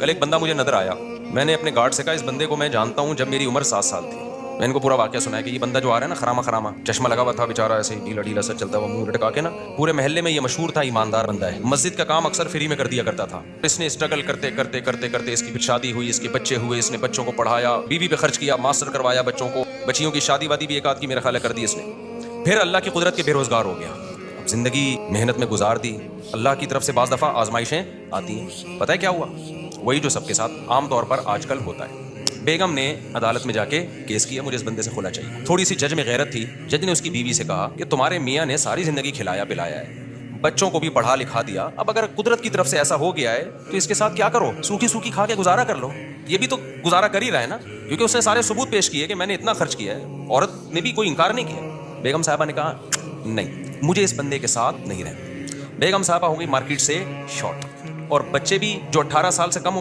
کل ایک بندہ مجھے نظر آیا, میں نے اپنے گارڈ سے کہا اس بندے کو میں جانتا ہوں جب میری عمر 7 سال تھی. میں ان کو پورا واقعہ سنایا کہ یہ بندہ جو آ رہا ہے نا خراما خراما, چشمہ لگا ہوا تھا بیچارہ, ایسے ڈھیلا ڈھیلا سا چلتا ہوا, منہ لٹکا کے نا, پورے محلے میں یہ مشہور تھا ایماندار بندہ ہے, مسجد کا کام اکثر فری میں کر دیا کرتا تھا. اس نے اسٹرگل کرتے کرتے کرتے کرتے اس کی پھر شادی ہوئی, اس کے بچے ہوئے, اس نے بچوں کو پڑھایا, بیوی پہ خرچ کیا, ماسٹر کروایا بچوں کو, بچیوں کی شادی وادی بھی ایک آدھ کی میرا خیال ہے کر دی اس نے. پھر اللہ کی قدرت کے بے روزگار ہو گیا, اب زندگی محنت میں گزار دی. اللہ کی طرف سے بعض دفعہ آزمائشیں آتی ہیں. پتہ ہے کیا ہوا؟ وہی جو سب کے ساتھ عام طور پر آج کل ہوتا ہے. بیگم نے عدالت میں جا کے کیس کیا, مجھے اس بندے سے خلا چاہیے. تھوڑی سی جج میں غیرت تھی. جج نے اس کی بیوی سے کہا کہ تمہارے میاں نے ساری زندگی کھلایا پلایا ہے, بچوں کو بھی پڑھا لکھا دیا, اب اگر قدرت کی طرف سے ایسا ہو گیا ہے تو اس کے ساتھ کیا کرو, سوکھی سوکھی کھا کے گزارا کر لو. یہ بھی تو گزارا کر ہی رہا ہے نا, کیونکہ اس نے سارے ثبوت پیش کیے کہ میں نے اتنا خرچ کیا ہے. عورت نے بھی کوئی انکار نہیں کیا. بیگم صاحبہ نے کہا نہیں, مجھے اس بندے کے ساتھ نہیں رہنا. بیگم صاحبہ ہوں گی مارکیٹ سے شارٹ, اور بچے بھی جو 18 سال سے کم عمر